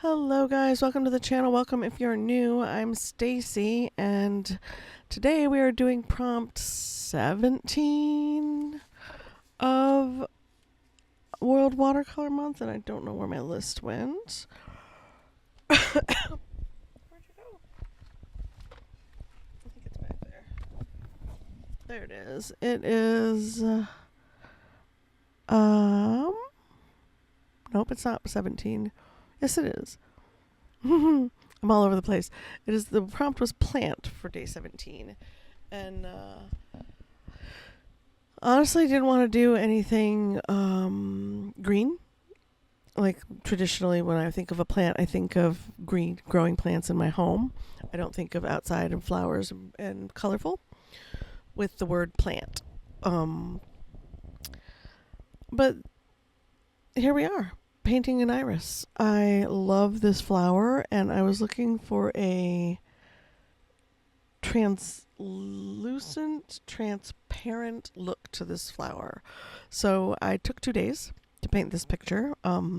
Hello guys, welcome to the channel. Welcome if you're new. I'm Stacy and today we are doing prompt 17 of World Watercolor Month, and I don't know where my list went. Where'd you go? I think it's back there. There it is. It is nope, it's not 17. Yes, it is. I'm all over the place. The prompt was plant for day 17. And honestly, didn't want to do anything green. Like traditionally, when I think of a plant, I think of green growing plants in my home. I don't think of outside and flowers and colorful with the word plant. But here we are. Painting an iris. I love this flower, and I was looking for a translucent, transparent look to this flower. So I took 2 days to paint this picture. A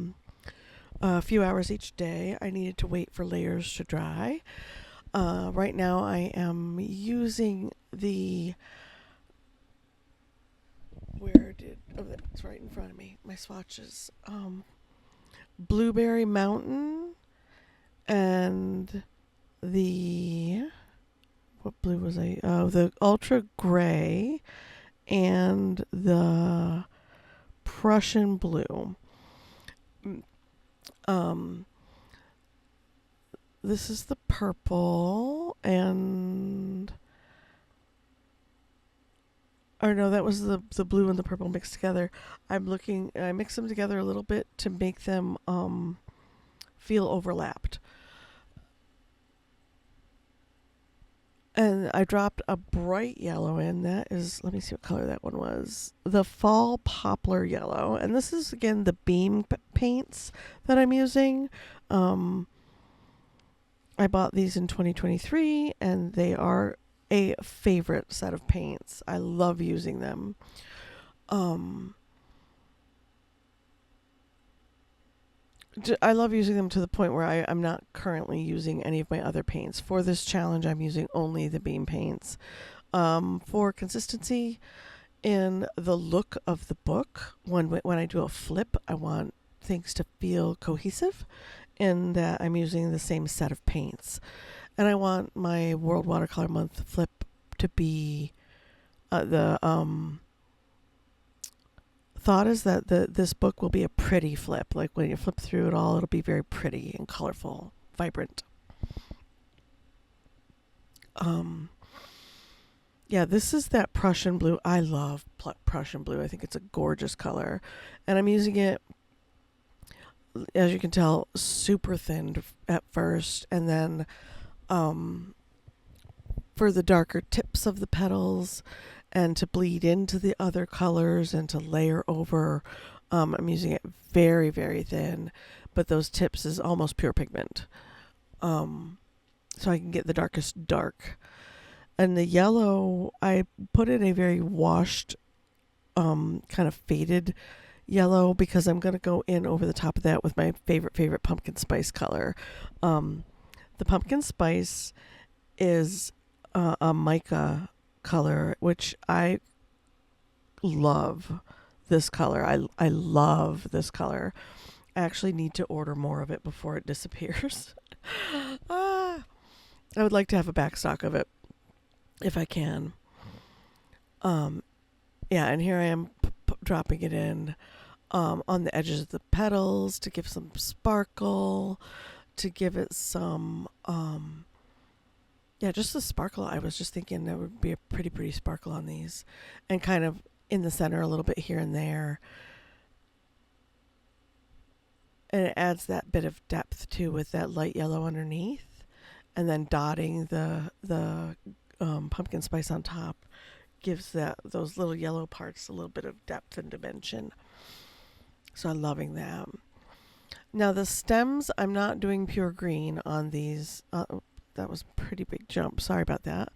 few hours each day. I needed to wait for layers to dry. Right now I am using it's right in front of me. My swatches. Blueberry Mountain and what blue was I? Oh, the Ultra Gray and the Prussian Blue. This is the purple that was the blue and the purple mixed together. I mix them together a little bit to make them feel overlapped. And I dropped a bright yellow in. That is, let me see what color that one was. The Fall Poplar Yellow. And this is, again, the beam paints that I'm using. I bought these in 2023, and they are a favorite set of paints. I love using them. I love using them to the point where I'm not currently using any of my other paints. For this challenge, I'm using only the beam paints. For consistency in the look of the book, when I do a flip, I want things to feel cohesive in that I'm using the same set of paints. And I want my World Watercolor Month flip to be the thought is that this book will be a pretty flip. Like when you flip through it all, it'll be very pretty and colorful, vibrant. Yeah, this is that Prussian blue. I love Prussian blue. I think it's a gorgeous color. And I'm using it, as you can tell, super thin at first, and then for the darker tips of the petals and to bleed into the other colors and to layer over. I'm using it very, very thin, but those tips is almost pure pigment. So I can get the darkest dark. And the yellow, I put in a very washed, kind of faded yellow because I'm going to go in over the top of that with my favorite pumpkin spice color. The pumpkin spice is a mica color, which I love this color. I love this color. I actually need to order more of it before it disappears. I would like to have a back stock of it if I can. Yeah, and here I am dropping it in on the edges of the petals to give some sparkle, to give it some just the sparkle. I was just thinking that would be a pretty sparkle on these, and kind of in the center a little bit here and there. And it adds that bit of depth too with that light yellow underneath, and then dotting the pumpkin spice on top gives those little yellow parts a little bit of depth and dimension. So I'm loving that. Now the stems, I'm not doing pure green on these. That was a pretty big jump. Sorry about that.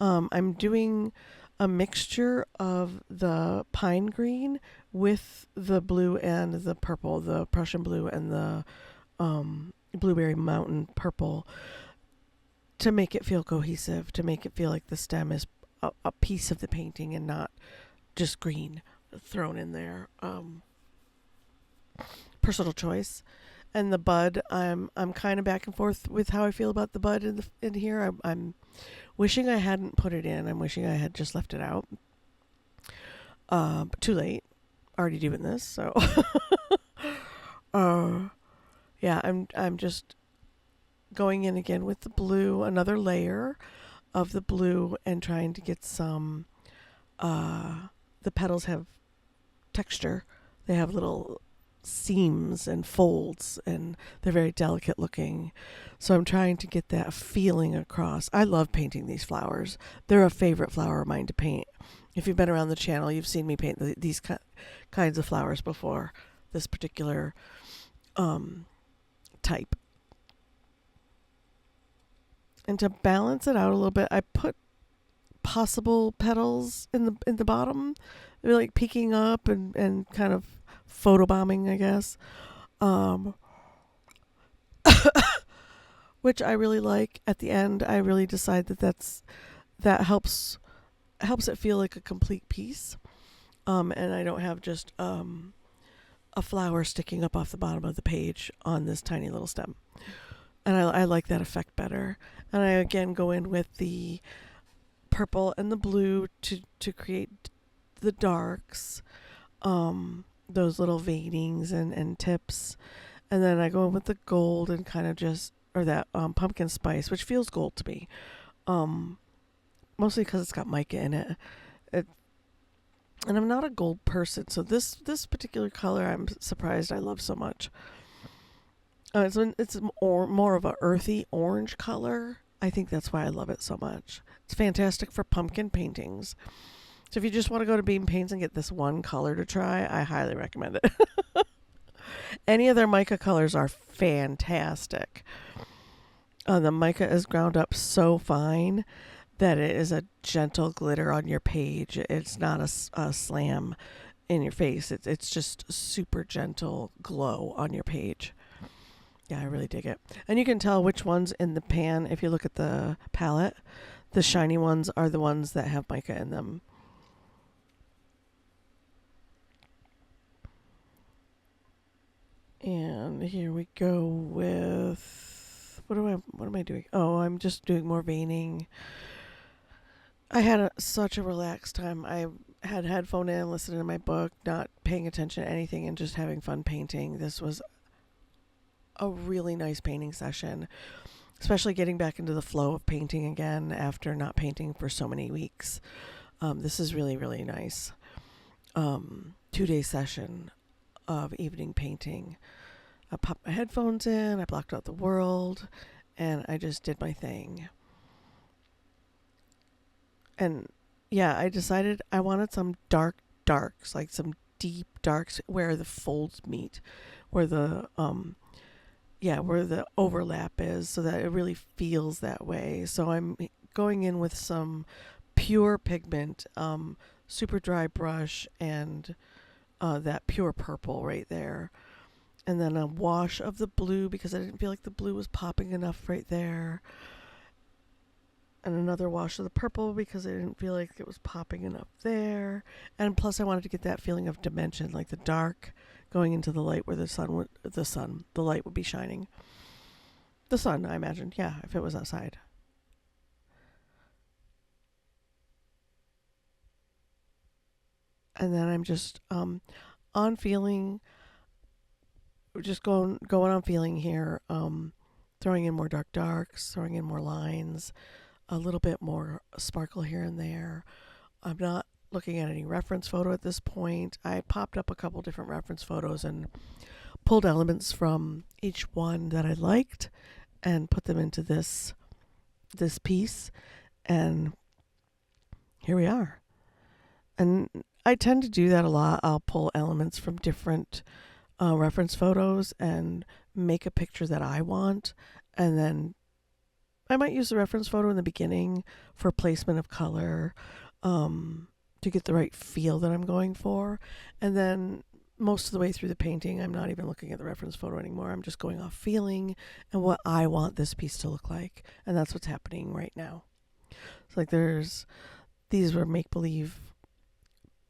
I'm doing a mixture of the pine green with the blue and the purple, the Prussian blue and the blueberry mountain purple to make it feel cohesive, to make it feel like the stem is a piece of the painting and not just green thrown in there. Personal choice. And the bud, I'm kind of back and forth with how I feel about the bud in here. I'm wishing I hadn't put it in. I'm wishing I had just left it out. But too late. Already doing this, so yeah, I'm just going in again with the blue, another layer of the blue, and trying to get some. The petals have texture. They have little seams and folds, and they're very delicate looking. So I'm trying to get that feeling across. I love painting these flowers. They're a favorite flower of mine to paint. If you've been around the channel, you've seen me paint these kinds of flowers before. This particular type. And to balance it out a little bit, I put possible petals in the bottom. They're like peeking up and kind of photobombing, I guess. Which I really like. At the end, I really decide that helps it feel like a complete piece. And I don't have just a flower sticking up off the bottom of the page on this tiny little stem. And I like that effect better. And I again go in with the purple and the blue to create the darks, those little veinings and tips. And then I go in with the gold and kind of just, or that pumpkin spice, which feels gold to me. Mostly because it's got mica in it. And I'm not a gold person, so this particular color I'm surprised I love so much. It's more of a earthy orange color. I think that's why I love it so much. It's fantastic for pumpkin paintings. So if you just want to go to Beam Paints and get this one color to try, I highly recommend it. Any of their mica colors are fantastic. The mica is ground up so fine that it is a gentle glitter on your page. It's not a slam in your face. It's just super gentle glow on your page. Yeah, I really dig it. And you can tell which ones in the pan, if you look at the palette, the shiny ones are the ones that have mica in them. And here we go with, what am I doing? Oh, I'm just doing more veining. I had such a relaxed time. I had headphone in, listening to my book, not paying attention to anything, and just having fun painting. This was a really nice painting session, especially getting back into the flow of painting again after not painting for so many weeks. This is really, really nice. 2-day session of evening painting. I popped my headphones in, I blocked out the world, and I just did my thing. And yeah, I decided I wanted some darks, like some deep darks where the folds meet, where the where the overlap is, so that it really feels that way. So I'm going in with some pure pigment, super dry brush, and that pure purple right there. And then a wash of the blue because I didn't feel like the blue was popping enough right there. And another wash of the purple because I didn't feel like it was popping enough there. And plus I wanted to get that feeling of dimension, like the dark going into the light where the light would be shining. The sun, I imagine, yeah, if it was outside. And then I'm just on feeling, just going on feeling here, throwing in more darks, throwing in more lines, a little bit more sparkle here and there. I'm not looking at any reference photo at this point. I popped up a couple different reference photos and pulled elements from each one that I liked and put them into this piece, and here we are. And I tend to do that a lot. I'll pull elements from different reference photos and make a picture that I want, and then I might use the reference photo in the beginning for placement of color, to get the right feel that I'm going for, and then most of the way through the painting, I'm not even looking at the reference photo anymore. I'm just going off feeling and what I want this piece to look like. And that's what's happening right now. So like these were make-believe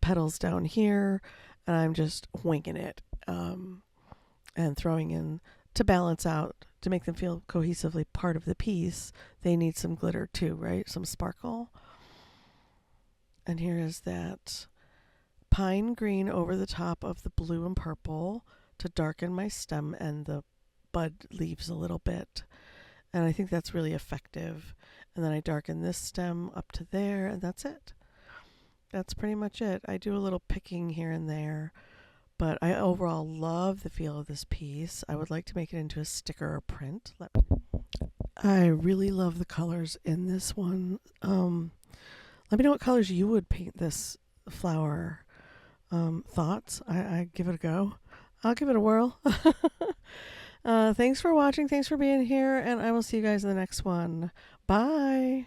petals down here, and I'm just winging it and throwing in to balance out, to make them feel cohesively part of the piece. They need some glitter too, right? Some sparkle. And here is that pine green over the top of the blue and purple to darken my stem and the bud leaves a little bit. And I think that's really effective. And then I darken this stem up to there, and that's it. That's pretty much it. I do a little picking here and there, but I overall love the feel of this piece. I would like to make it into a sticker or print. I really love the colors in this one. Let me know what colors you would paint this flower. Thoughts? I give it a go. I'll give it a whirl. Thanks for watching. Thanks for being here. And I will see you guys in the next one. Bye.